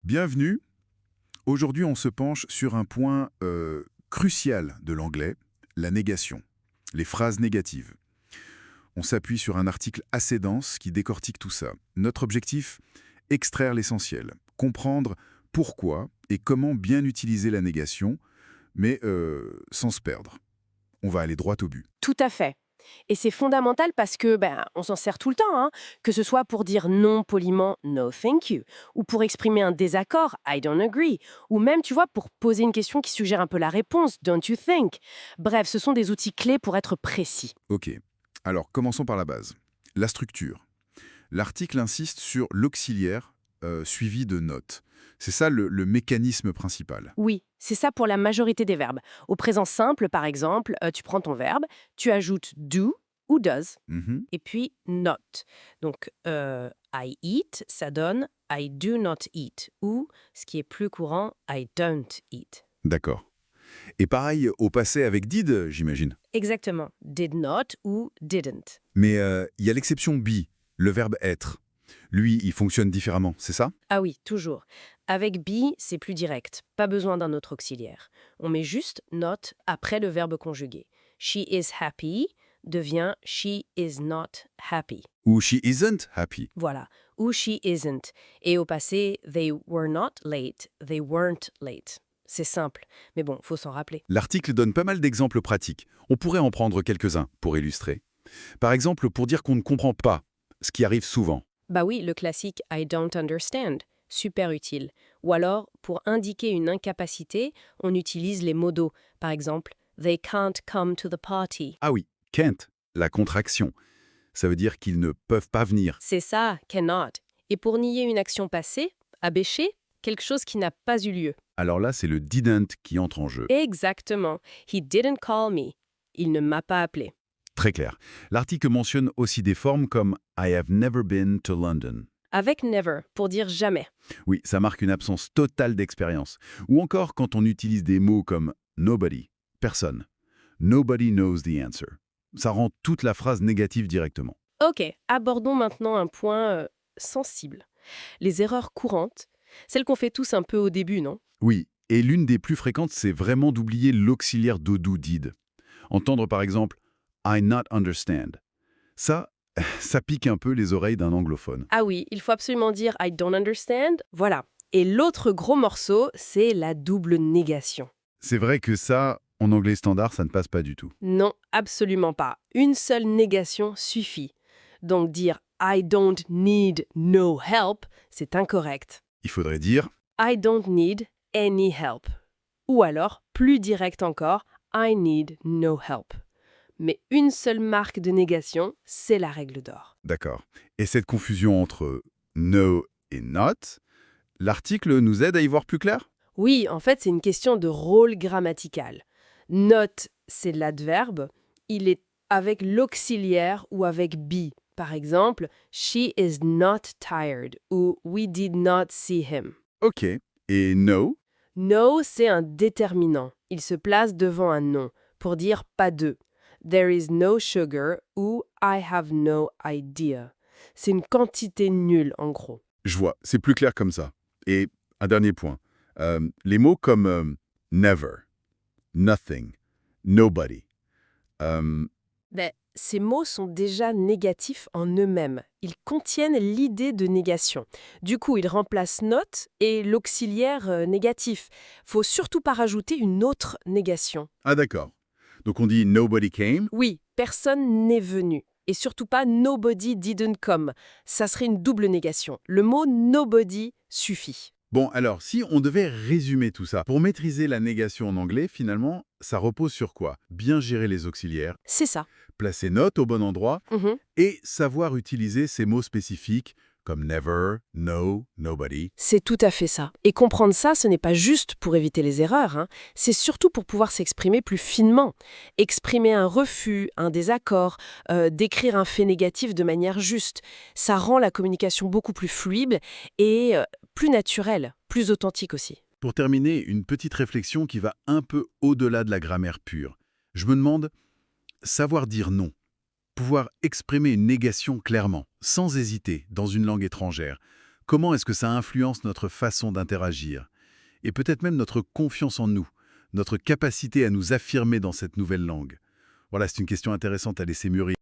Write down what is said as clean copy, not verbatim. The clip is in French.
Bienvenue. Aujourd'hui, on se penche sur un point crucial de l'anglais, la négation, les phrases négatives. On s'appuie sur un article assez dense qui décortique tout ça. Notre objectif, extraire l'essentiel, comprendre pourquoi et comment bien utiliser la négation, mais sans se perdre. On va aller droit au but. Tout à fait. Et c'est fondamental parce que on s'en sert tout le temps, hein, que ce soit pour dire non poliment no thank you, ou pour exprimer un désaccord I don't agree, ou même tu vois pour poser une question qui suggère un peu la réponse don't you think. Bref, ce sont des outils clés pour être précis. Ok, alors commençons par la base. La structure. L'article insiste sur l'auxiliaire suivi de notes. C'est ça le mécanisme principal. Oui, c'est ça pour la majorité des verbes. Au présent simple, par exemple, tu prends ton verbe, tu ajoutes do ou does, Mhm. et puis not. Donc, I eat, ça donne I do not eat, ou, ce qui est plus courant, I don't eat. D'accord. Et pareil au passé avec did, j'imagine. Exactement. Did not ou didn't. Mais il y a l'exception be, le verbe être. Lui, il fonctionne différemment, c'est ça? Ah oui, toujours. Avec be, c'est plus direct. Pas besoin d'un autre auxiliaire. On met juste not après le verbe conjugué. She is happy devient she is not happy. Ou she isn't happy. Voilà. Ou she isn't. Et au passé, they were not late, they weren't late. C'est simple, mais bon, faut s'en rappeler. L'article donne pas mal d'exemples pratiques. On pourrait en prendre quelques-uns pour illustrer. Par exemple, pour dire qu'on ne comprend pas, ce qui arrive souvent. Bah oui, le classique I don't understand, super utile. Ou alors, pour indiquer une incapacité, on utilise les modos. Par exemple, they can't come to the party. Ah oui, can't, la contraction. Ça veut dire qu'ils ne peuvent pas venir. C'est ça, cannot. Et pour nier une action passée, abécher, quelque chose qui n'a pas eu lieu. Alors là, c'est le didn't qui entre en jeu. Exactement. He didn't call me. Il ne m'a pas appelé. Très clair. L'article mentionne aussi des formes comme I have never been to London. Avec never, pour dire jamais. Oui, ça marque une absence totale d'expérience. Ou encore quand on utilise des mots comme nobody, personne. Nobody knows the answer. Ça rend toute la phrase négative directement. Ok, abordons maintenant un point sensible. Les erreurs courantes, celles qu'on fait tous un peu au début, non? Oui, et l'une des plus fréquentes, c'est vraiment d'oublier l'auxiliaire do did. Entendre par exemple I not understand. Ça, ça pique un peu les oreilles d'un anglophone. Ah oui, il faut absolument dire I don't understand. Voilà. Et l'autre gros morceau, c'est la double négation. C'est vrai que ça, en anglais standard, ça ne passe pas du tout. Non, absolument pas. Une seule négation suffit. Donc dire I don't need no help, c'est incorrect. Il faudrait dire I don't need any help. Ou alors, plus direct encore, I need no help. Mais une seule marque de négation, c'est la règle d'or. d'accord. Et cette confusion entre no et not, l'article nous aide à y voir plus clair? Oui, en fait, c'est une question de rôle grammatical. Not, c'est l'adverbe. Il est avec l'auxiliaire ou avec be. Par exemple, she is not tired ou we did not see him. Ok. Et no? No, c'est un déterminant. Il se place devant un nom pour dire pas de. There is no sugar ou I have no idea. C'est une quantité nulle en gros. Je vois, c'est plus clair comme ça. Et un dernier point. Les mots comme never, nothing, nobody. Ces mots sont déjà négatifs en eux-mêmes. Ils contiennent l'idée de négation. Du coup, ils remplacent not et l'auxiliaire négatif. Faut surtout pas rajouter une autre négation. Ah d'accord. Donc on dit nobody came. Oui, personne n'est venu. Et surtout pas nobody didn't come. Ça serait une double négation. Le mot nobody suffit. Bon, alors, si on devait résumer tout ça, pour maîtriser la négation en anglais, finalement, ça repose sur quoi? Bien gérer les auxiliaires, C'est ça. placer note au bon endroit Mhm. et savoir utiliser ces mots spécifiques comme never, no, nobody. C'est tout à fait ça. Et comprendre ça, ce n'est pas juste pour éviter les erreurs, hein. C'est surtout pour pouvoir s'exprimer plus finement. Exprimer un refus, un désaccord, décrire un fait négatif de manière juste. Ça rend la communication beaucoup plus fluide et plus naturelle, plus authentique aussi. Pour terminer, une petite réflexion qui va un peu au-delà de la grammaire pure. Je me demande, savoir dire non, pouvoir exprimer une négation clairement, sans hésiter, dans une langue étrangère, Comment est-ce que ça influence notre façon d'interagir? Et peut-être même notre confiance en nous, notre capacité à nous affirmer dans cette nouvelle langue. Voilà, c'est une question intéressante à laisser mûrir.